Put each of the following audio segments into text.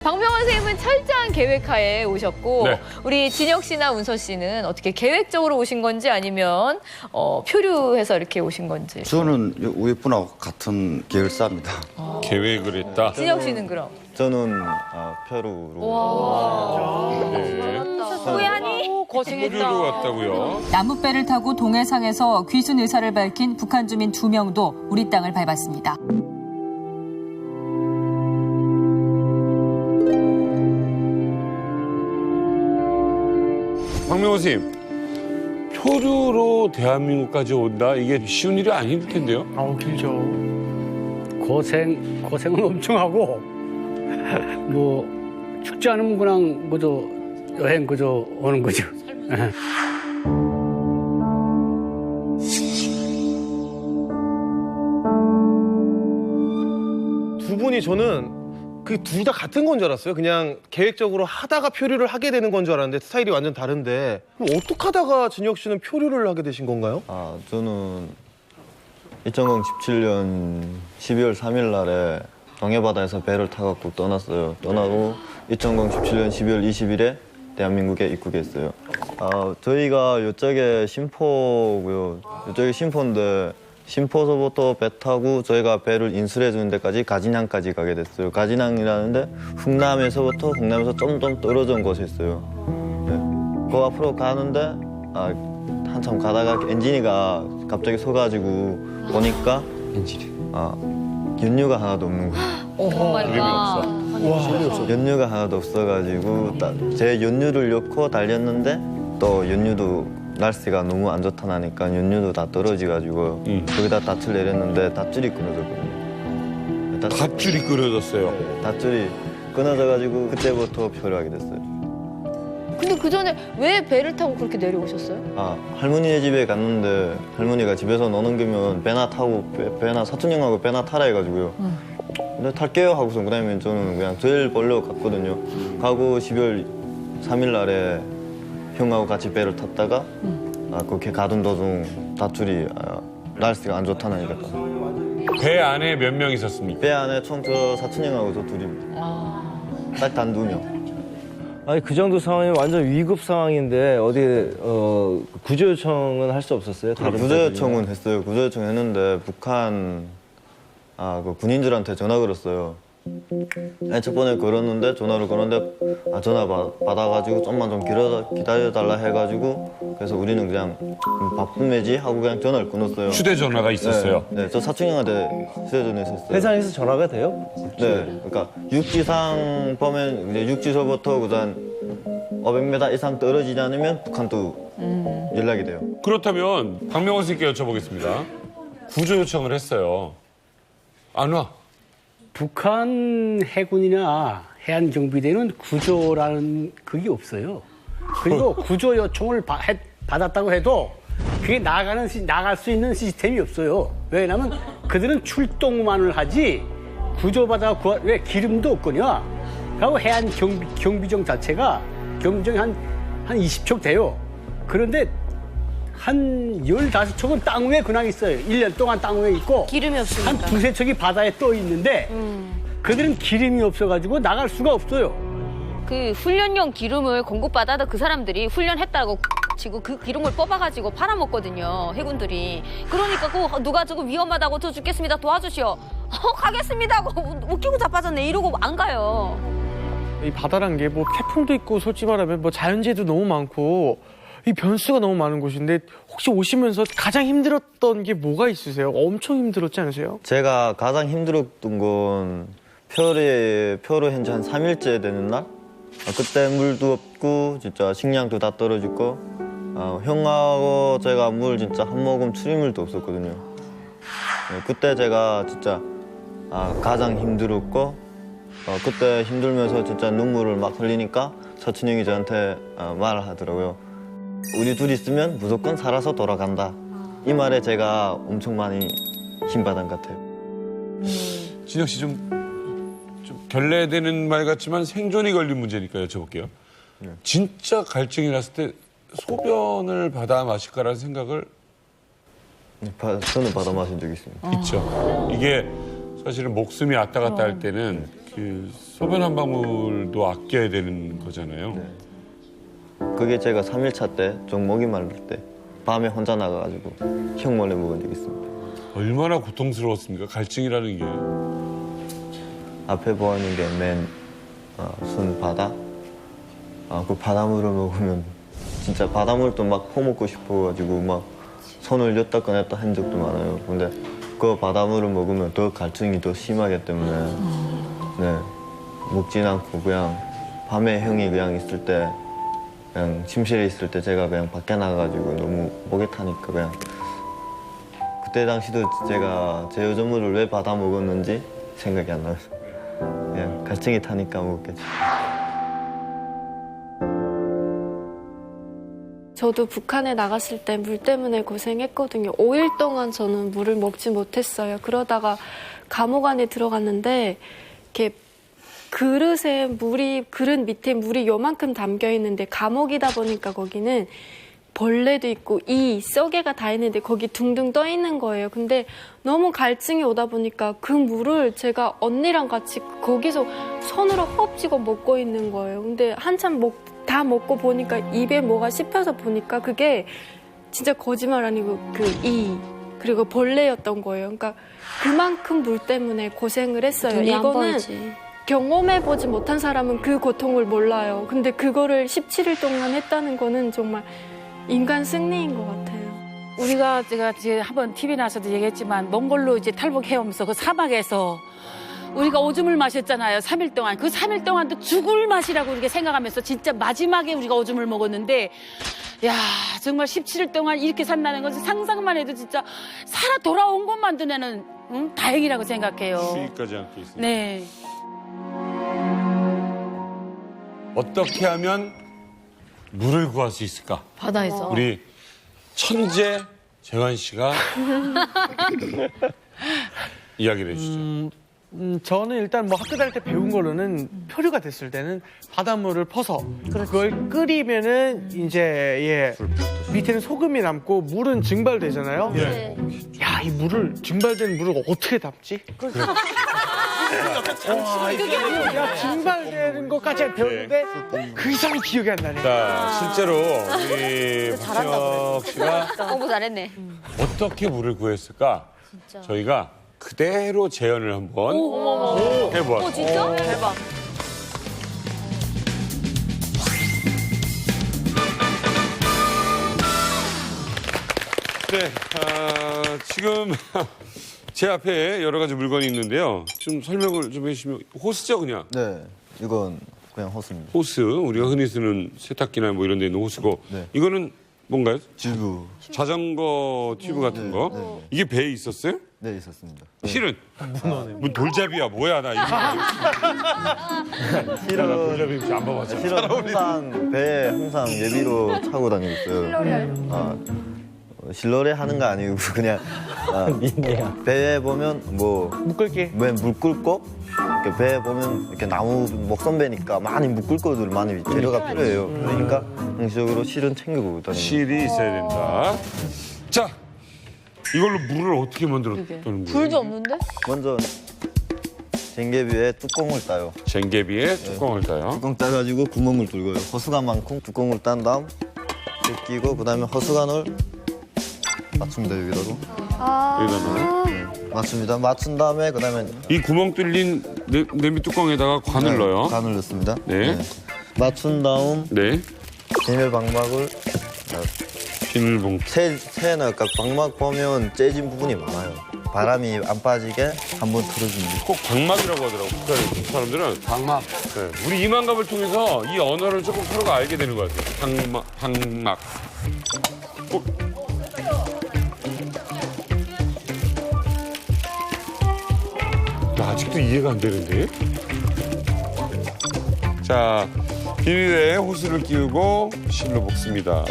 박명환 선생님은 철저한 계획하에 오셨고 네. 우리 진혁 씨나 운서 씨는 어떻게 계획적으로 오신 건지 아니면 표류해서 이렇게 오신 건지. 저는 우리 분하고 같은 계열사입니다. 계획을 했다. 진혁 씨는 그럼? 저는 표류로. 후회하니? 표류로 왔다고요. 나무배를 타고 동해상에서 귀순 의사를 밝힌 북한 주민 2명도 우리 땅을 밟았습니다. 박명호 선생님, 표류로 대한민국까지 온다? 이게 쉬운 일이 아닐 텐데요? 아우 길죠. 고생은 엄청 하고 뭐 죽지 않으면 그냥 뭐저 여행 그저 오는 거죠. 두 분이 저는 그 둘 다 같은 건 줄 알았어요. 그냥 계획적으로 하다가 표류를 하게 되는 건 줄 알았는데 스타일이 완전 다른데 그럼 어떻게 하다가 진혁 씨는 표류를 하게 되신 건가요? 저는 2017년 12월 3일 날에 동해바다에서 배를 타갖고 떠났어요. 떠나고 2017년 12월 20일에 대한민국에 입국했어요. 저희가 이쪽에 심포고요. 이쪽이 심포인데 심포서부터 배 타고 저희가 배를 인수해 주는 데까지 가진항까지 가게 됐어요. 가진항이라는데 흥남에서 좀 떨어진 곳에 있어요. 네. 그 앞으로 가는데 한참 가다가 엔진이가 갑자기 서가지고 보니까 연료가 하나도 없는 거예요. 이름이 없어. 연료가 하나도 없어가지고 제 연료를 넣고 달렸는데 또 연료도 날씨가 너무 안 좋다니까 연료도 다 떨어지가지고 거기다 닷을 내렸는데 닷줄이 끊어졌거든요. 밧줄이 끊어졌어요. 닷줄이 끊어져가지고 그때부터 표류하게 됐어요. 근데 그 전에 왜 배를 타고 그렇게 내려오셨어요? 할머니네 집에 갔는데 할머니가 집에서 노는 김에 배나 타고 배나 사촌 형하고 배나 타라 해가지고요. 근데 탈게요 하고서 그다음에 저는 그냥 제일 멀리 갔거든요. 가고 12월 3일 날에 형하고 같이 배를 탔다가 그렇게 가던 도중 닷줄이 날씨가 안 좋다니까 배 안에 몇 명 있었습니까? 배 안에 총 저 사촌 형하고 저 둘입니다. 딱 단 2명. 아니 그 정도 상황이면 완전 위급 상황인데 어디 구조 요청은 할 수 없었어요? 다른 구조 요청은 했어요. 구조 요청 했는데 북한 그 군인들한테 전화 걸었어요. 첫 번에 걸었는데 전화를 걸었는데 전화 받아가지고 좀만 좀 기다려달라 해가지고 그래서 우리는 그냥 바쁜매지 하고 그냥 전화를 끊었어요. 휴대전화가 있었어요. 네, 저 사촌 형한테 휴대전화 있었어요. 해상에서 전화가 돼요? 네, 그러니까 육지상 보면 이제 육지서부터 그단 500m 이상 떨어지지 않으면 북한도 연락이 돼요. 그렇다면 박명호 선생님께 여쭤보겠습니다. 구조 요청을 했어요. 안 와. 북한 해군이나 해안경비대는 구조라는 그게 없어요. 그리고 구조 요청을 받았다고 해도 그게 나갈 수 있는 시스템이 없어요. 왜냐하면 그들은 출동만을 하지 구조받아 왜 기름도 없거든요. 그리고 해안 경비정 자체가 경비정이 한 20척 돼요. 그런데 한 15척은 땅 위에 그냥 있어요. 1년 동안 땅 위에 있고 기름이 없으니까. 한 두세 척이 바다에 떠 있는데 그들은 기름이 없어가지고 나갈 수가 없어요. 그 훈련용 기름을 공급받아도 그 사람들이 훈련했다고 치고 그 기름을 뽑아가지고 팔아먹거든요, 해군들이. 그러니까 누가 조금 위험하다고 저 죽겠습니다, 도와주시오. 가겠습니다 하고 웃기고 자빠졌네 이러고 안 가요. 이 바다란 게 뭐 태풍도 있고 솔직히 말하면 뭐 자연재해도 너무 많고 이 변수가 너무 많은 곳인데 혹시 오시면서 가장 힘들었던 게 뭐가 있으세요? 엄청 힘들었지 않으세요? 제가 가장 힘들었던 건 표류 현재 한 3일째 되는 날? 그때 물도 없고 진짜 식량도 다 떨어지고 형하고 제가 물 진짜 한 모금 추리물도 없었거든요. 그때 제가 진짜 가장 힘들었고 그때 힘들면서 진짜 눈물을 막 흘리니까 사촌 형이 저한테 말을 하더라고요. 우리 둘이 있으면 무조건 살아서 돌아간다. 이 말에 제가 엄청 많이 힘받은 것 같아요. 진혁 씨 좀 결례되는 말 같지만 생존이 걸린 문제니까 여쭤볼게요. 진짜 갈증이 났을 때 소변을 받아 마실까라는 생각을 저는 받아 마신 적이 있습니다. 있죠. 이게 사실은 목숨이 왔다 갔다 할 때는 그 소변 한 방울도 아껴야 되는 거잖아요. 네. 그게 제가 3일차 때 좀 목이 마를 때 밤에 혼자 나가가지고 형 몰래 먹은 적 있습니다. 얼마나 고통스러웠습니까? 갈증이라는 게. 앞에 보이는 게 맨 순 바다. 그 바닷물을 먹으면 진짜 바닷물도 막 퍼먹고 싶어가지고 막 손을 엿다 꺼냈다 한 적도 많아요. 근데 그 바닷물을 먹으면 더 갈증이 더 심하기 때문에 네, 먹진 않고 그냥 밤에 형이 그냥 있을 때 그냥 침실에 있을 때 제가 그냥 밖에 나가가지고 너무 목에 타니까 그냥 그때 당시도 제가 제 여자물을 왜 받아 먹었는지 생각이 안 나요. 그냥 갈증이 타니까 먹었겠지. 저도 북한에 나갔을 때 물 때문에 고생했거든요. 5일 동안 저는 물을 먹지 못했어요. 그러다가 감옥 안에 들어갔는데 이렇게 그릇 밑에 물이 요만큼 담겨 있는데 감옥이다 보니까 거기는 벌레도 있고 이 썩개가 다 있는데 거기 둥둥 떠 있는 거예요. 근데 너무 갈증이 오다 보니까 그 물을 제가 언니랑 같이 거기서 손으로 헛집어 먹고 있는 거예요. 근데 한참 다 먹고 보니까 입에 뭐가 씹혀서 보니까 그게 진짜 거짓말 아니고 그리고 벌레였던 거예요. 그러니까 그만큼 물 때문에 고생을 했어요. 이거는 경험해보지 못한 사람은 그 고통을 몰라요. 근데 그거를 17일 동안 했다는 거는 정말 인간 승리인 것 같아요. 우리가 제가 이제 한번 TV 나와서도 얘기했지만 몽골로 이제 탈북해오면서 그 사막에서 우리가 오줌을 마셨잖아요. 3일 동안. 그 3일 동안도 죽을 맛이라고 우리가 생각하면서 진짜 마지막에 우리가 오줌을 먹었는데 야 정말 17일 동안 이렇게 산다는 것은 상상만 해도 진짜 살아 돌아온 것만도 나는 다행이라고 생각해요. 쉬기까지 않고 있습니다. 네. 어떻게 하면 물을 구할 수 있을까? 바다에서. 우리 천재 재환 씨가 이야기를 해주시죠. 저는 일단 뭐 학교 다닐 때 배운 거로는 표류가 됐을 때는 바닷물을 퍼서 그걸 끓이면은 이제 밑에는 소금이 남고 물은 증발되잖아요. 네. 야, 이 물을 증발된 물을 어떻게 담지? 야, 증발되는 것까지 배웠는데 그 이상이 기억이 안 나네. 자, 실제로 우리 박진혁 씨가 공부 잘했네. 어떻게 물을 구했을까? 저희가 그대로 재현을 한번 해보았습니다. 진짜? 대박. 네, 지금 제 앞에 여러 가지 물건이 있는데요. 좀 설명을 좀 해주시면 호스죠, 그냥? 네, 이건 그냥 호스입니다. 호스, 우리가 흔히 쓰는 세탁기나 뭐 이런 데 있는 호스고 네. 이거는 뭔가요? 튜브. 자전거 튜브 같은 거? 네. 이게 배에 있었어요? 네, 있었습니다. 실은? 뭐 돌잡이야 뭐야 나 이거 실은 돌잡이 혹시 안 봐봤잖아. 실은 항상 배에 항상 예비로 차고 다니고 있어요. 실로레 하는 거 아니고 그냥 배에 보면 뭐 묶을게. 물 끓고 이렇게 배에 보면 이렇게 나무 목선배니까 많이 묶을 것들 많이 재료가 필요해요. 그러니까 형식적으로 실은 챙기고 다니는. 실이 있어야 된다. 자, 이걸로 물을 어떻게 만들었다는 거예요? 불도 없는데? 먼저 쟁개비에 뚜껑을 따요. 쟁개비에 뚜껑을 따요. 뚜껑 따가지고 구멍을 뚫고요. 허수관만큼 뚜껑을 딴 다음 끼고 그다음에 허수관을 맞춥니다 여기다가. 여기다가 맞춥니다. 맞춘 다음에 그다음에 이 구멍 뚫린 냄비 뚜껑에다가 관을 넣어요. 간을 넣습니다. 네. 맞춘 다음 네. 비닐 방막을 비닐봉투. 새는 그러니까 방막 보면 째진 부분이 많아요. 바람이 안 빠지게 한번 틀어줍니다. 꼭 방막이라고 하더라고. 북한 사람들은 방막. 네. 우리 이만갑을 통해서 이 언어를 조금 서로가 알게 되는 것 같아요. 방막. 나 아직도 이해가 안 되는데. 자, 비닐에 호스를 끼우고 실로 볶습니다.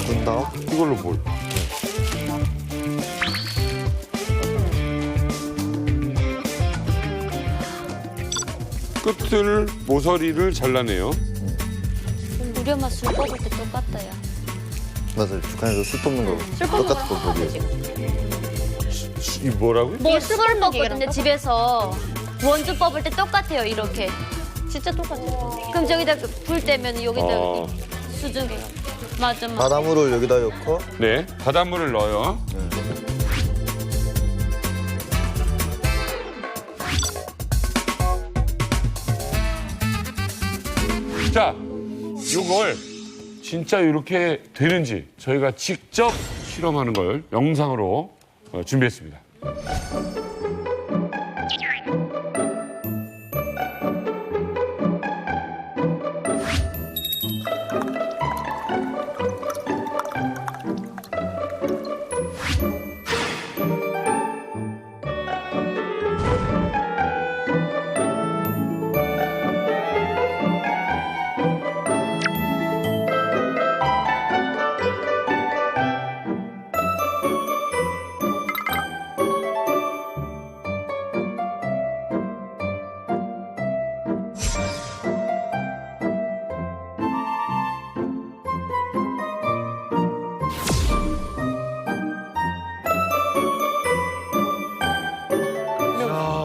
끈 다음 이걸로 뭘? 끝을 모서리를 잘라내요. 무렴한 술 뽑을 때 똑같다요. 맞아요. 북한에서 술 뽑는 거 똑같은 거 보기. 이 뭐라고요? 이게 술을 먹거든요, 집에서. 원주 뽑을 때 똑같아요, 이렇게. 진짜 똑같아요. 그럼 저기다 불 때면 여기다 수증기. 맞아. 바닷물을 여기다 넣고 네, 바닷물을 넣어요. 자, 이걸 진짜 이렇게 되는지 저희가 직접 실험하는 걸 영상으로 준비했습니다.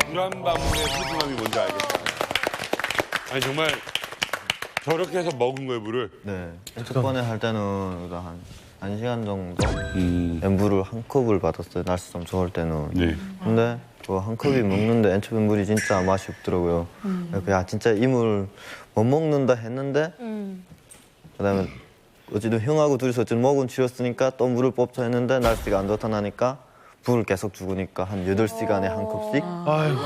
물한방울의 소중함이 뭔지 알겠어요. 아니 정말 저렇게 해서 먹은 거예요, 물을? 네. 첫 번에 할 때는 한 1시간 정도 엠물을 한 컵을 받았어요. 날씨 좀 좋을 때는. 네. 근데 그 한 컵이 먹는데 엔초비 물이 진짜 맛이 없더라고요. 그래서 야 진짜 이 물 못 먹는다 했는데 그다음에 어쨌든 형하고 둘이서 어쨌든 먹은 쥐었으니까 또 물을 뽑자 했는데 날씨가 안 좋다 나니까 불을 계속 죽으니까 한 8시간에 한 컵씩. 아이고.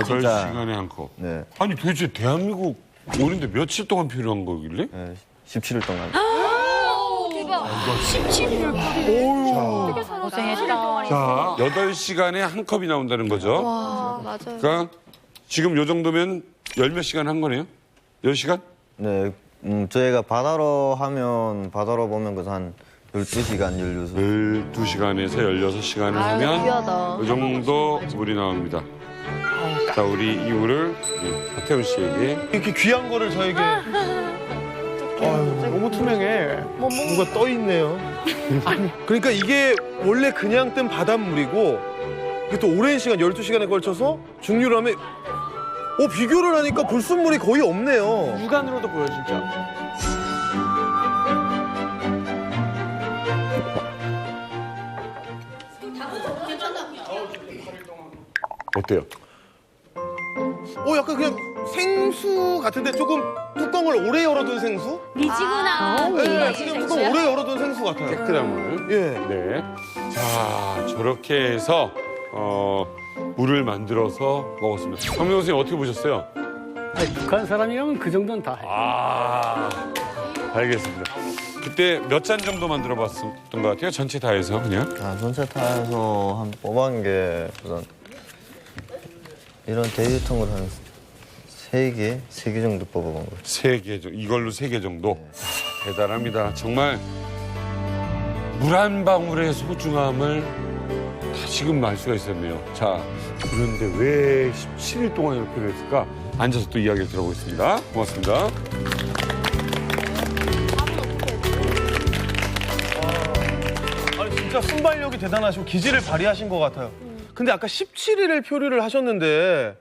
8시간에 한 컵. 네. 아니 도대체 대한민국 오는데 며칠 동안 필요한 거길래? 네, 17일 동안. 대박. 17일 고생했다. 자, 8시간에 한 컵이 나온다는 거죠. 와, 맞아요. 그러니까 지금 요 정도면 열 몇 시간 한 거네요? 10시간? 네. 저희가 바다로 보면 그래서 한 12시간, 12시간에서 16시간을 하면 귀하다. 그 정도 물이 나옵니다. 자, 우리 이 물을 박태훈 씨에게. 이렇게 귀한 거를 저에게. 아유, 너무 투명해. 뭐가 떠 있네요. 아니, 그러니까 이게 원래 그냥 뜬 바닷물이고 이게 또 오랜 시간 12시간에 걸쳐서 중류를 하면 비교를 하니까 불순물이 거의 없네요. 육안으로도 보여, 진짜. 어때요? 약간 그냥 생수 같은데 조금 뚜껑을 오래 열어둔 생수? 미지구나. 네, 그냥 뚜껑 오래 열어둔 생수 같아요. 깨끗한 물. 예. 네. 자, 저렇게 해서 물을 만들어서 먹었습니다. 박명호 선생님 어떻게 보셨어요? 아니, 북한 사람이라면 그 정도는 다 해요. 알겠습니다. 그때 몇 잔 정도 만들어 봤던 것 같아요? 전체 다 해서 그냥? 전체 타에서 한 뽑은 게 우선 이런 대유통을 한 3개 정도 뽑아본 거예요. 3개 정도, 이걸로 3개 정도? 대단합니다. 정말 물 한 방울의 소중함을 다시금 알 수가 있었네요. 자, 그런데 왜 17일 동안 이렇게 필요했을까? 앉아서 또 이야기를 들어보겠습니다. 고맙습니다. 아니 진짜 순발력이 대단하시고 기질을 발휘하신 것 같아요. 근데 아까 17일을 표류를 하셨는데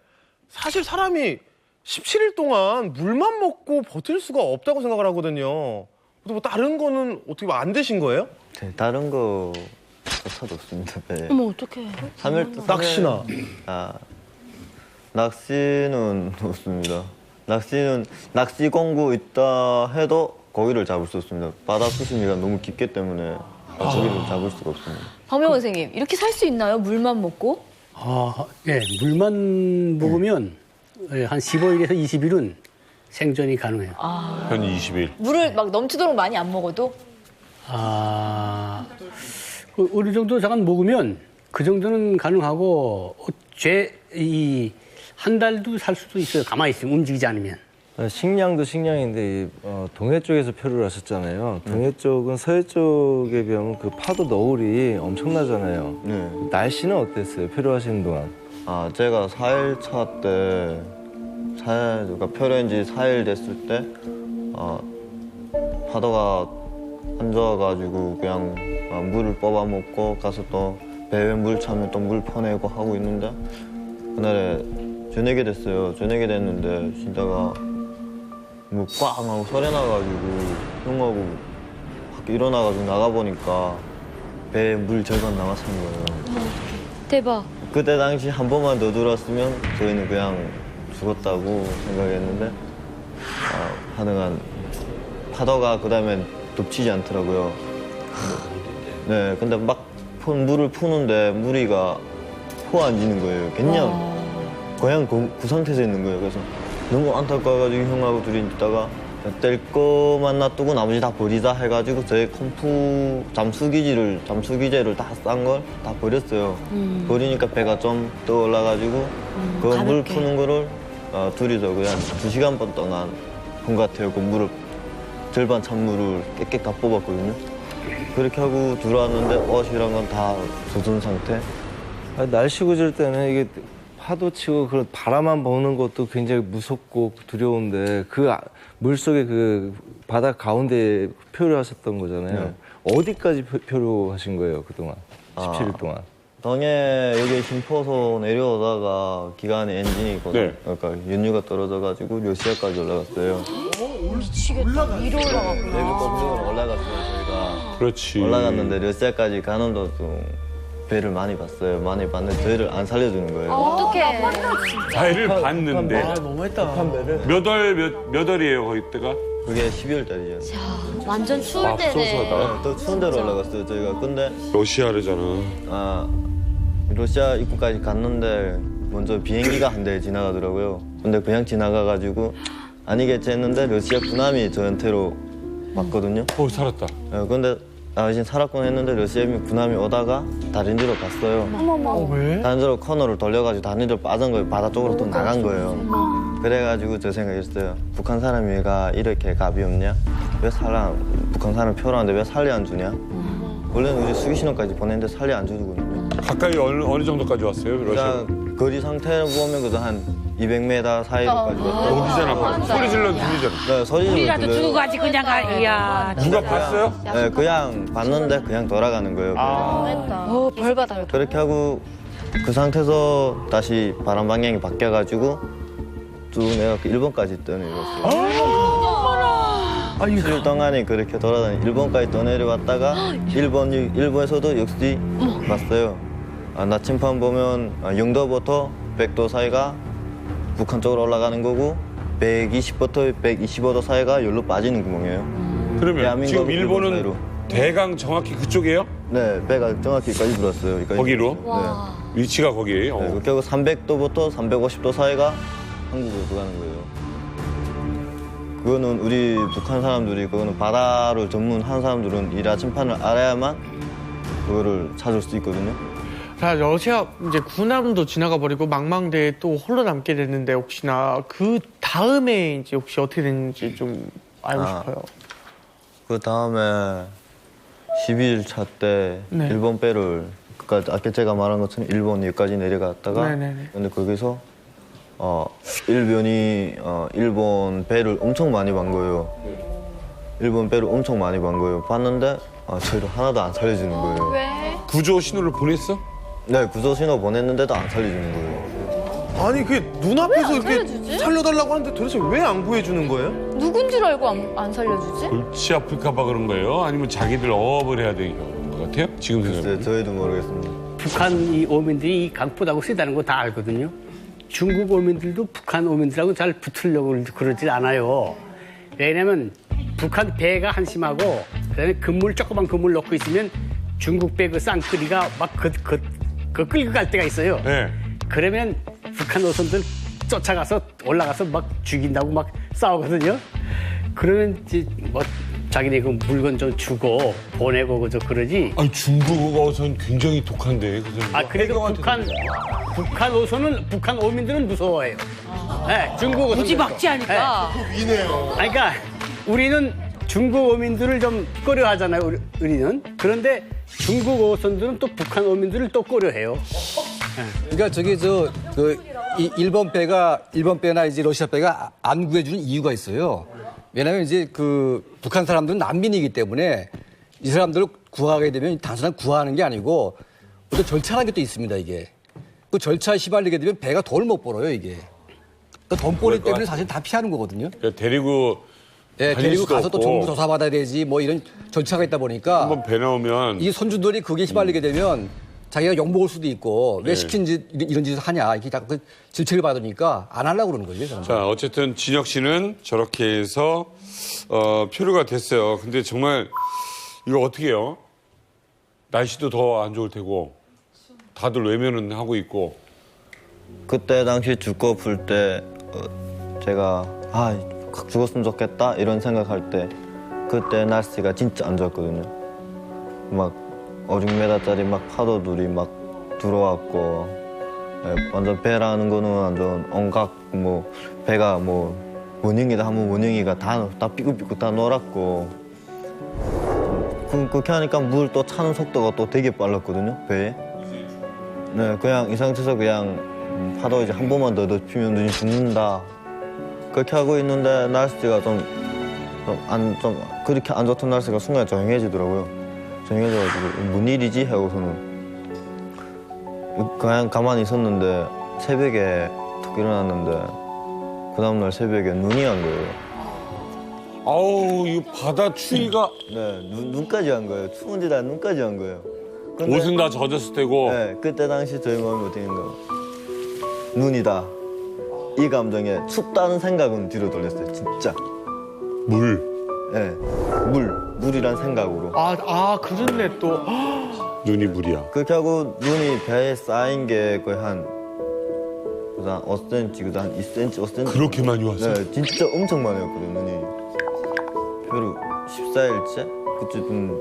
사실 사람이 17일 동안 물만 먹고 버틸 수가 없다고 생각을 하거든요. 뭐 다른 거는 어떻게 안 되신 거예요? 네, 다른 거조차도 없습니다. 네. 어머, 어떡해. 3일 낚시나? 낚시는 없습니다. 낚시 공구 있다 해도 고기를 잡을 수 없습니다. 바다 수심이가 너무 깊기 때문에 고기를 잡을 수가 없습니다. 박명호 선생님, 이렇게 살 수 있나요? 물만 먹고? 네, 물만 먹으면 한 15일에서 20일은 생존이 가능해요. 한 20일. 물을 막 넘치도록 많이 안 먹어도? 어느 정도 잠깐 먹으면 그 정도는 가능하고 한 달도 살 수도 있어요. 가만히 있으면 움직이지 않으면. 식량도 식량인데 동해 쪽에서 표류를 하셨잖아요. 동해 쪽은 서해 쪽에 비하면 그 파도 너울이 엄청나잖아요. 네. 날씨는 어땠어요? 표류하시는 동안? 제가 4일 차 때, 그러니까 표류한 지 4일 됐을 때, 파도가 안 좋아가지고 그냥 물을 뽑아 먹고 가서 또 배에 물 차면 또 물 퍼내고 하고 있는데 그날에 저녁이 됐어요. 저녁이 됐는데 쉬다가 뭐 꽝 하고 소리 나가지고 형하고 밖에 일어나가지고 나가보니까 배에 물 절반 남았은 거예요. 대박. 그때 당시 한 번만 더 들었으면 저희는 그냥 죽었다고 생각했는데 하여간 파도가 그 다음엔 덮치지 않더라고요. 네, 근데 막 물을 푸는데 무리가 포안지는 거예요. 그냥 그 상태에서 있는 거예요. 그래서 너무 안타까워가지고 형하고 둘이 있다가 뗄 거만 놔두고 나머지 다 버리자 해가지고 저희 컴프 잠수기제를 다 싼 걸 다 버렸어요. 버리니까 배가 좀 떠올라가지고 그 물 푸는 거를 둘이서 그냥 2시간 반 동안 본 것 같아요. 그 물을 절반 찬물을 깨끗 다 뽑았거든요. 그렇게 하고 들어왔는데 옷이란 건 다 젖은 상태. 날씨 구질 때는 이게 파도 치고 그런 바람만 보는 것도 굉장히 무섭고 두려운데 그 물속에 그 바다 가운데 표류하셨던 거잖아요. 네. 어디까지 표류하신 거예요, 그동안? 17일 동안. 동해 여기 심포소 내려오다가 기관에 엔진이 있거든요. 네. 그러니까 연료가 떨어져가지고 러시아까지 올라갔어요. 미치겠다. 위로 올라갔구나. 내비법으로 올라갔어요, 저희가. 그렇지. 올라갔는데 러시아까지 가는 도중 배를 많이 봤어요. 많이 봤는데 저희를 안 살려주는 거예요. 어떡해. 배를 봤는데 너무했다. 몇 월이에요 거기 때가? 그게 12월 달이죠. 완전 추울 때네. 맙소사다. 또 추운 데로 올라갔어요, 저희가. 근데 러시아래잖아. 러시아 입구까지 갔는데 먼저 비행기가 한 대 지나가더라고요. 근데 그냥 지나가가지고 아니겠지 했는데 러시아 군함이 저한테로 왔거든요. 살았다. 근데 이제 살았군 했는데 러시아 군함이 오다가 다른 데로 갔어요. 왜? 다른 데로 코너를 돌려가지고 다른 데로 빠진 거예요. 바다 쪽으로 또 나간 거예요. 그래가지고 저 생각했어요. 북한 사람이 왜가 이렇게 갑이 없냐? 북한 사람 표라는데 왜 살리 안 주냐? 원래는 우리 수기신호까지 보냈는데 살리 안 주거든요. 가까이 어느 정도까지 왔어요? 러시아? 그냥 거리 상태를 보면 그래도 한 200m 사이로까지 왔어요. 어디잖아, 바로. 소리 질러 들리잖아. 네, 소리 우리라도 질러 주고 가지 그냥 이야. 누가 봤어요? 네, 그냥 봤는데 그냥 돌아가는 거예요. 벌 받아요. 그렇게 하고 그 상태에서 다시 바람 방향이 바뀌어가지고 쭉 내가 일본까지 떠내려왔어요. 일주일 동안에 그렇게 돌아다니 일본까지 떠내려왔다가 일본에서도 역시 봤어요. 나침반 보면 영도부터 100도 사이가 북한 쪽으로 올라가는 거고 120부터 125도 사이가 여기로 빠지는 구멍이에요. 그러면 지금 일본은 사이로. 대강 정확히 그쪽이에요? 네, 배가 정확히 여기까지 들어왔어요. 여기까지. 거기로? 네. 위치가 거기에요? 네, 결국 300도부터 350도 사이가 한국으로 들어가는 거예요. 그거는 우리 북한 사람들이 그거는 바다를 전문한 사람들은 이 나침반을 알아야만 그거를 찾을 수 있거든요. 자, 러시아 이제 군함도 지나가 버리고 망망대에 또 홀로 남게 됐는데 혹시나 그 다음에 이제 혹시 어떻게 됐는지 좀 알고 싶어요. 그 다음에 12일차 때 네. 일본 배를 그러니까 아까 제가 말한 것처럼 일본 여기까지 내려갔다가 네네네. 근데 거기서 일본이 일본 배를 엄청 많이 본 거예요. 일본 배를 엄청 많이 본 거예요. 봤는데 저희를 하나도 안 살려주는 거예요. 왜? 구조 신호를 보냈어? 네, 구조 신호 보냈는데도 안 살려주는 거예요. 아니 그게 눈앞에서 이렇게 살려주지? 살려달라고 하는데 도대체 왜 안 구해주는 거예요? 누군 줄 알고 안 살려주지? 골치 아플까 봐 그런 거예요? 아니면 자기들 어업을 해야 되는 것 같아요? 지금 생각해보면. 네, 저희도 모르겠습니다. 북한 이 오민들이 이 강포다고 쓰다는 거 다 알거든요. 중국 오민들도 북한 오민들하고 잘 붙으려고 그러질 않아요. 왜냐면 북한 배가 한심하고 그다음에 조그만 그물 넣고 있으면 중국 배 그 쌍끌이가 막 끌고 갈 때가 있어요. 네. 그러면 북한 노선들 쫓아가서 올라가서 막 죽인다고 막 싸우거든요. 그러면 이제 뭐 자기네 그 물건 좀 주고 보내고 그저 그러지. 아니 중국어선 굉장히 독한데. 그래도 북한 오선은 북한 오민들은 무서워해요. 네, 중국 오선 무지막지하니까. 위네요. 그러니까 우리는 중국 오민들을 좀 꺼려하잖아요. 우리는. 그런데 중국 오선들은 또 북한 오민들을 또 꺼려해요. 그러니까 저기 이 일본 배나 이제 러시아 배가 안 구해주는 이유가 있어요. 왜냐하면 이제 그 북한 사람들은 난민이기 때문에 이 사람들을 구하게 되면 단순한 구하는 게 아니고 어떤 절차라는 게 또 있습니다, 이게. 그 절차에 시발리게 되면 배가 돈을 못 벌어요, 이게. 그 돈벌이 때문에 사실 다 피하는 거거든요. 그러니까 데리고 예, 다닐 데리고 수도 가서 또 없고. 정부 조사받아야 되지 뭐 이런 절차가 있다 보니까 한번 배 나오면 이 손주들이 그게 시발리게 되면 자기가 욕먹을 수도 있고 왜 시킨지 이런 짓을 하냐 이렇게 자꾸 그 질책을 받으니까 안 하려고 그러는 거죠. 저는. 자, 어쨌든 진혁 씨는 저렇게 해서 표류가 됐어요. 근데 정말 이거 어떻게 해요? 날씨도 더 안 좋을 테고 다들 외면은 하고 있고. 그때 당시 죽고 풀 때 제가 확 죽었으면 좋겠다 이런 생각할 때 그때 날씨가 진짜 안 좋았거든요. 막 5~6m짜리 막 파도들이 막 들어왔고 완전 배라는 거는 완전 온갖 뭐 배가 뭐 원형이다 하면 원형이가 다 삐걱삐걱 다 놀았고 그렇게 하니까 물 또 차는 속도가 또 되게 빨랐거든요 배에. 네, 그냥 이 상태에서 그냥 파도 이제 한 번만 더 피면 눈이 죽는다. 그렇게 하고 있는데 날씨가 좀 그렇게 안 좋던 날씨가 순간에 조용해지더라고요. 조용해져가지고 뭔 일이지 하고서는 그냥 가만히 있었는데 새벽에 툭 일어났는데 그 다음날 새벽에 눈이 안 거예요. 아우, 이 바다 추위가. 네, 눈까지 한 거예요. 추운데 다 눈까지 한 거예요. 근데, 옷은 다 젖었을 때고. 네, 그때 당시 저희 마음이 어땠는가. 눈이다. 이 감정에 춥다는 생각은 뒤로 돌렸어요. 진짜. 물. 네, 물이란 생각으로. 그렇네 또. 눈이 물이야. 그렇게 하고 눈이 배에 쌓인 게 거의 한 5cm, 그다음 한 2cm, 5cm. 그렇게 많이 왔어요? 네, 진짜 엄청 많이 왔거든요, 눈이. 표류 14일째? 그쯤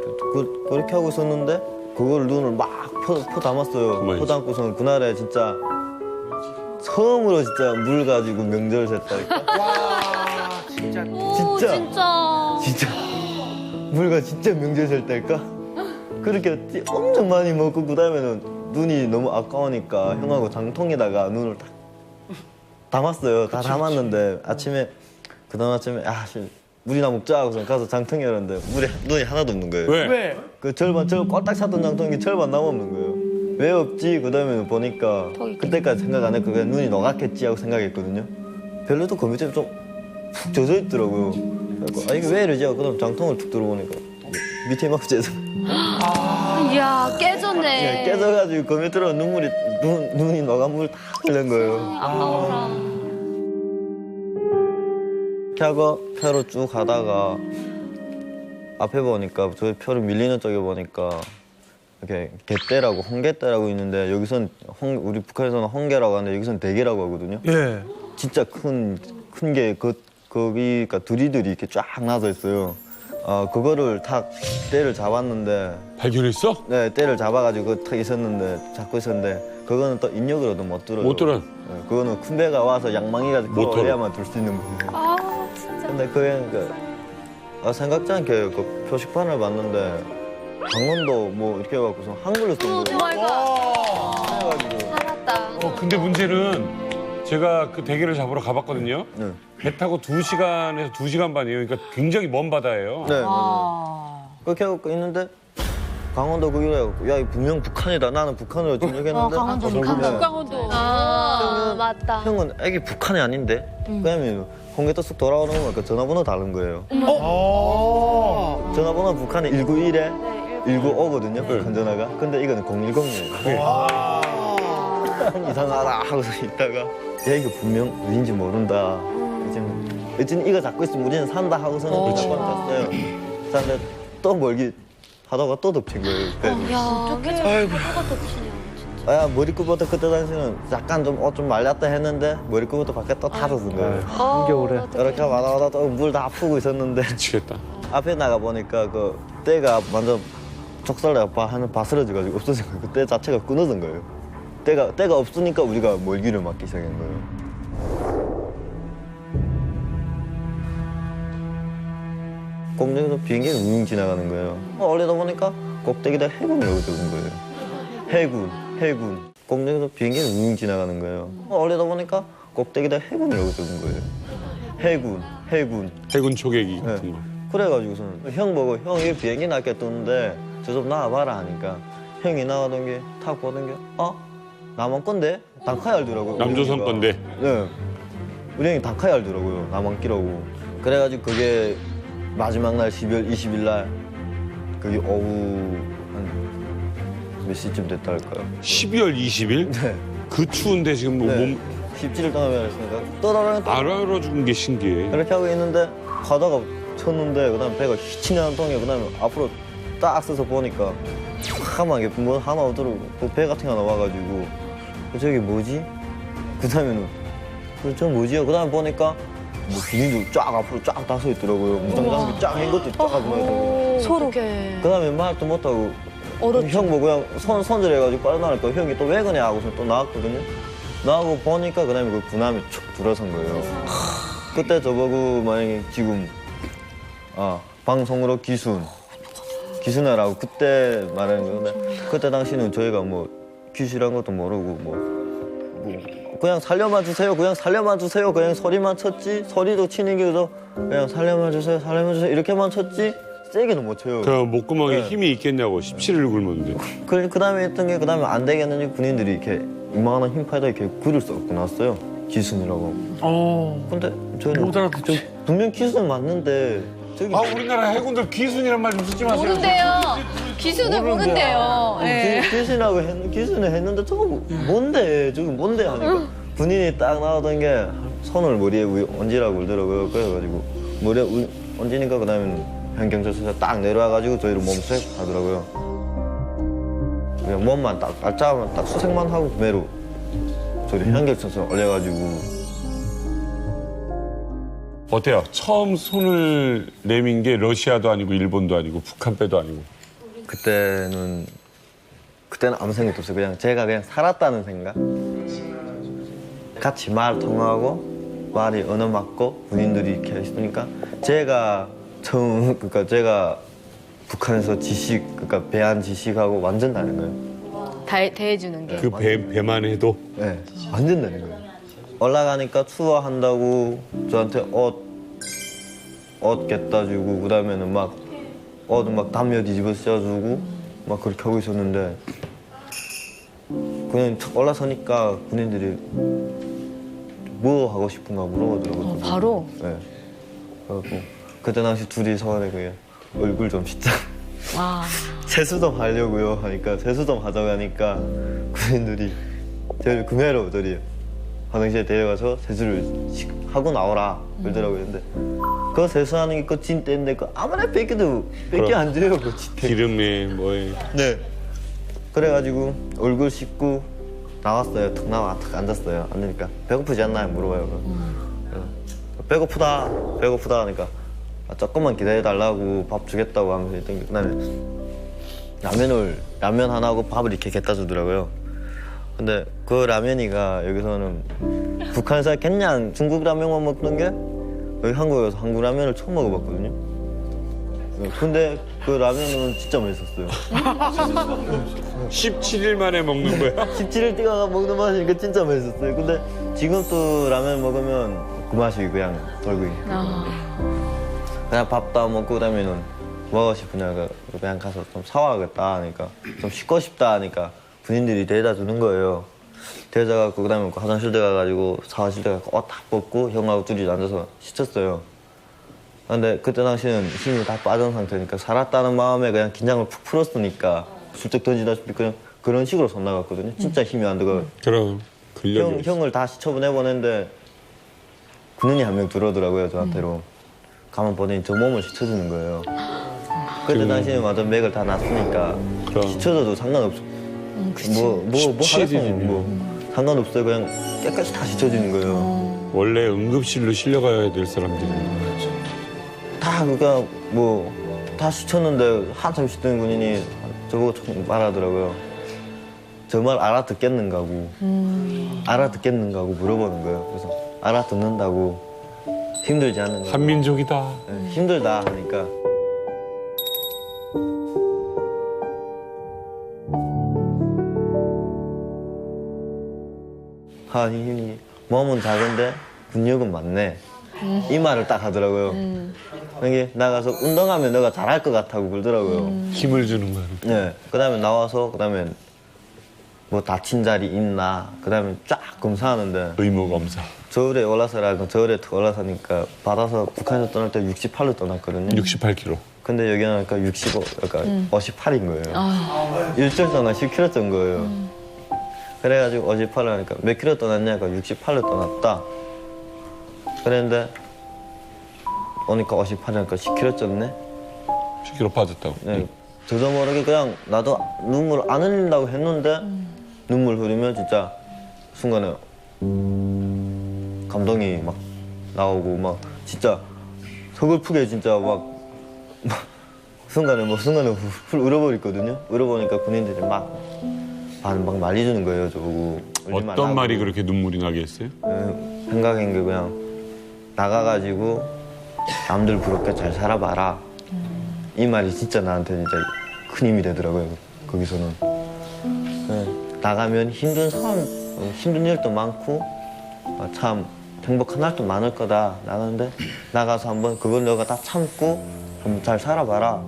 그렇게 하고 있었는데 그걸 눈을 막 퍼 담았어요. 퍼 담고서는 그날에 진짜 처음으로 진짜 물 가지고 명절 셌다니까. 와 진짜. 진짜 물가 진짜 명절 셀 때일까? 그렇게 엄청 많이 먹고 그다음에는 눈이 너무 아까우니까 형하고 장통에다가 눈을 딱 담았어요. 다 담았는데 그다음 아침에 물이나 먹자 하고서 가서 장통에 열었는데 눈이 하나도 없는 거예요. 왜? 그 절반 꽉딱 찼던 장통이 절반 남았는 거예요. 왜 없지? 그다음에 보니까 그때까지 생각 안 했고 그냥 눈이 녹았겠지 하고 생각했거든요. 별로도 컴퓨터에 좀 푹 젖어 있더라고요. 그래서 이게 왜 이러지? 그다음 장통을 툭 들어보니까 밑에 막 젖어. 이야, 깨졌네. 깨져가지고 컴퓨터로 눈이 녹아 물 다 흘린 거예요. 아까워라. 이렇게 하고 표로 쭉 가다가 앞에 보니까 저희 표를 밀리는 쪽에 보니까 이렇게 개떼라고 홍개떼라고 있는데 여기선 우리 북한에서는 홍개라고 하는데 여기선 대게라고 하거든요. 예. 진짜 큰 게 거기가 두리들이 이렇게 쫙 나서 있어요. 그거를 탁 떼를 잡았는데 발견했어? 네, 떼를 잡아가지고 탁 잡고 있었는데 그거는 또 인력으로도 못 들어요. 못 들어요? 네, 그거는 큰 배가 와서 양망이가 끌어올려야만 들 수 있는 거예요. 진짜. 근데 그게 생각지 않게 그 표식판을 봤는데 강원도 뭐 이렇게 해갖고서 한글로 쓴 거예요. 그래가지고 살았다. 근데 문제는 제가 그 대게를 잡으러 가봤거든요. 네. 배 타고 2시간에서 2시간 반이에요. 그러니까 굉장히 먼 바다예요. 네, 맞아요. 그렇게 하고 있는데 강원도 거기로 해갖고 야, 이 분명 북한이다. 나는 북한으로 진역했는데 북강원도. 맞다. 형은 애기 북한이 아닌데? 그러면 홍게도 쑥 돌아오는 거 보니까 전화번호 다른 거예요. 전화번호 북한에 191에 195거든요. 북한 전화가. 근데 이거는 010이에요. 이상하다 하고서 있다가 야 이거 분명 어딘지 모른다. 이제는 이거 잡고 있으면 우리는 산다 하고서는 잡고 탔어요. 근데 또 멀기 하다가 또 덮친 거예요. 어떻게 파도가 덮치냐, 진짜. 머리끝부터 그때 당시는 약간 좀 말렸다 했는데 머리끝부터 밖에 또 타서쓴 거예요. 한겨울에. 이렇게 와다 또 물 다 푸고 있었는데 미치겠다. 앞에 나가 보니까 그 떼가 완전 족살내가 하는 바스러져가지고 없어진 거예요. 그 떼 자체가 끊어진 거예요. 떼가 없으니까 우리가 멀기를 맞기 시작한 거예요. 공중에서 비행기가 웅 지나가는 거예요. 올리다 보니까 꼭대기에다 해군이라고 적은 거예요. 해군. 공중에서 비행기가 웅 지나가는 거예요. 올리다 보니까 꼭대기에다 해군이라고 적은 거예요. 해군 초계기 같은 거. 그래가지고서는 형 보고 형 이 비행기 낮게 뜨는데 저 좀 나와봐라 하니까 형이 나가던 게 탁 보던 게 남한 건데? 단카이 알더라고요. 남조선 건데. 네. 우리 형이 단카이 알더라고요. 남한 끼라고. 그래가지고 그게 마지막 날 12월 20일 날 그게 오후 한 몇 시쯤 됐다 할까요? 12월 20일? 네. 그 추운데 지금 뭐 네. 몸 17일 동안 했으니까 떠다라는 알아 죽은 게 신기해. 그렇게 하고 있는데 가다가 쳤는데 그다음에 배가 휘치는 통에 그다음에 앞으로 딱 서서 보니까 까맣게 뭐 하나 오더라고. 배 같은 게 하나 와가지고 저기 뭐지? 그다음에는 저 뭐지요? 그다음에 보니까 뭐 군인들 쫙 앞으로 쫙 다 서 있더라고요. 무장장비 쫙 한 것도 쫙 보이더라고요. 서로. 그다음에 말도 못하고 얼었죠. 형 뭐 그냥 손절해가지고 빠져나가니까 형이 또 왜 그래 하고서 또 나왔거든요. 나하고 보니까 그다음에 그 군함이 쭉 들어선 거예요. 그때 저보고 만약에 지금 방송으로 기순하라고 그때 말하는 건데 그때 당시는 저희가 뭐 귀신이란 것도 모르고 뭐 그냥 살려만 주세요 그냥 소리만 쳤지 소리도 치는 게도 그냥 살려만 주세요 이렇게만 쳤지 세게는 못 쳐요. 그 목구멍에 힘이 있겠냐고 17일 굶었는데. 그 다음에 했던 게 그 다음에 안 되겠는지 군인들이 이렇게 이만한 힘파에다 이렇게 글을 써갖고 나왔어요. 기순이라고. 근데 저는 못 알아듣죠. 분명 기순 맞는데 저기 우리나라 해군들 귀순이란 말 좀 쓰지 마세요. 모른대요. 기수는 모른대요. 예. 기순을 했는데 저거 뭔데 저기 뭔데 하니까 군인이 딱 나오던 게 손을 머리에 얹으라고 그러더라고요. 그래가지고 머리에 얹으니까 그 다음에 현경찰서에서 딱 내려와가지고 저희를 몸수색 하더라고요. 그냥 몸만 딱 알짜만 딱 수색만 하고 그대로 저희 현경찰서 올려가지고. 어때요? 처음 손을 내민 게 러시아도 아니고 일본도 아니고 북한 빼도 아니고. 그때는 아무 생각도 없어요. 그냥 제가 그냥 살았다는 생각. 같이 말 통하고 말이 언어 맞고 군인들이 이렇게 있으니까 제가 북한에서 배안 지식하고 완전 다른 거예요. 대해주는 게. 그 배만 해도? 네, 완전 다른 거예요. 올라가니까 추워한다고 저한테 옷 갖다 주고 그다음에는 옷 담요 뒤집어 씌워주고 막 그렇게 하고 있었는데 그냥 올라서니까 군인들이 뭐 하고 싶은가 물어보더라고요. 바로? 네. 그래갖고 그때 당시 둘이 서울에 그게 얼굴 좀 씻자. 세수좀 하려고요 하니까 세수좀 하자고 하니까 군인들이 저를 금해로 오더래요. 화장실에 데려가서 세수를 하고 나오라 그러더라고요. 근데 그 세수하는 게 그 진때인데 그 아무나 뺏게 안 줘요. 그 진때. 기름에 뭐에. 네. 그래가지고 얼굴 씻고 나왔어요. 탁 앉았어요. 앉으니까 배고프지 않나요? 물어봐요. 배고프다 하니까 조금만 기다려달라고 밥 주겠다고 하면서 했던 게 그다음에 라면 하나하고 밥을 이렇게 갖다 주더라고요. 근데 그 라면이가 여기서는 북한에서 그냥 중국 라면만 먹던 게 여기 한국에 와서 한국 라면을 처음 먹어봤거든요. 근데 그 라면은 진짜 맛있었어요. 17일 만에 먹는 거야? 17일 뛰어가 먹는 맛이니까 진짜 맛있었어요. 근데 지금 또 라면 먹으면 그 맛이 그냥 돌고 그냥 밥도 안 먹고 그다음에는 먹고 싶으냐고 그냥 가서 좀 사와야겠다 하니까 좀 씻고 싶다 하니까 군인들이 데려다 주는 거예요. 데려다 갖고 그다음에 화장실 들어가가지고 샤워실 들어가서 옷 다 벗고 형하고 둘이 앉아서 씻었어요. 근데 그때 당시는 힘이 다 빠진 상태니까 살았다는 마음에 그냥 긴장을 푹 풀었으니까 슬쩍 던지다시피 그냥 그런 식으로 손 나갔거든요. 진짜 힘이 안 들어가요. 그럼 근력이 형을 다 시쳐보내보냈는데 군인이 한 명 들어오더라고요 저한테로. 가만 보더니 저 몸을 시쳐주는 거예요. 그때 당시에 완전 맥을 다 놨으니까 시쳐줘도 상관없어. 뭐 하겠으면 뭐 상관없어요. 그냥 깨끗이 다 시쳐주는 거예요. 원래 응급실로 실려가야 될 사람들이. 다 그러니까 뭐 다 시쳤는데 한참 시던 군인이 저보고 말하더라고요. 저 말 알아듣겠는가고 물어보는 거예요. 그래서 알아듣는다고. 힘들지 않은가. 한민족이다. 네, 힘들다 하니까. 힘이 몸은 작은데 근육은 많네. 이 말을 딱 하더라고요. 여기 나가서 운동하면 너가 잘할 것 같다고 그러더라고요. 힘을 주는 거야. 네. 그다음에 나와서 그다음에 뭐 다친 자리 있나 그다음에 쫙 검사하는데 의무 검사. 저울에 올라서니까 받아서 북한에서 떠날 때 68로 떠났거든요. 68kg. 근데 여기 나니까 65, 그러니까 58인 거예요. 일주일 동안 10kg 찐 거예요. 그래가지고 58을 하니까 몇 킬로 떠났냐니까 68로 떠났다. 그랬는데 오니까 58이니까 10kg 쪘네. 10kg 빠졌다고. 네. 저도 모르게 그냥 나도 눈물 안 흘린다고 했는데 눈물 흐르면 진짜 순간에 감동이 막 나오고 막 진짜 서글프게 진짜 막 순간에 훌 울어버렸거든요. 울어보니까 군인들이 막 말려주는 거예요, 저보고. 어떤 말이 그렇게 눈물이 나게 했어요? 생각한 게 그냥 나가가지고 남들 부럽게 잘 살아봐라. 이 말이 진짜 나한테 진짜 큰 힘이 되더라고요, 거기서는. 나가면 힘든 일도 많고 참 행복한 날도 많을 거다. 나가는데 나가서 한번 그걸 너가 다 참고 한번 잘 살아봐라.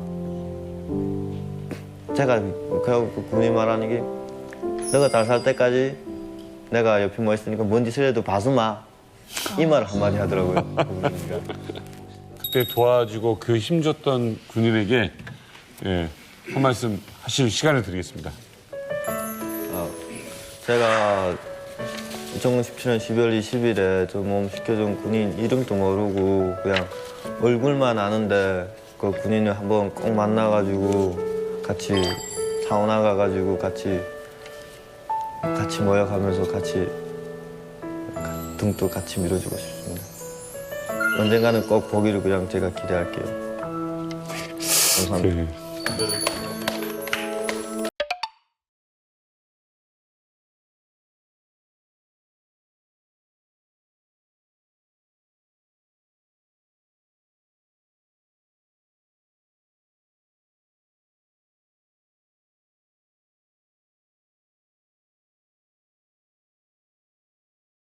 제가 그 군인 말하는 게 너가 잘 살 때까지 내가 옆에 뭐 있으니까 뭔 짓을 해도 봐주마. 이 말을 한마디 하더라고요. 그때 도와주고 그 힘줬던 군인에게 한 말씀 하실 시간을 드리겠습니다. 제가 2017년 12월 20일에 저 몸 시켜준 군인 이름도 모르고 그냥 얼굴만 아는데 그 군인을 한번 꼭 만나가지고 같이 사우나 가가지고 같이 모여가면서 같이 등도 같이 밀어주고 싶습니다. 언젠가는 꼭 보기를 그냥 제가 기대할게요. 감사합니다.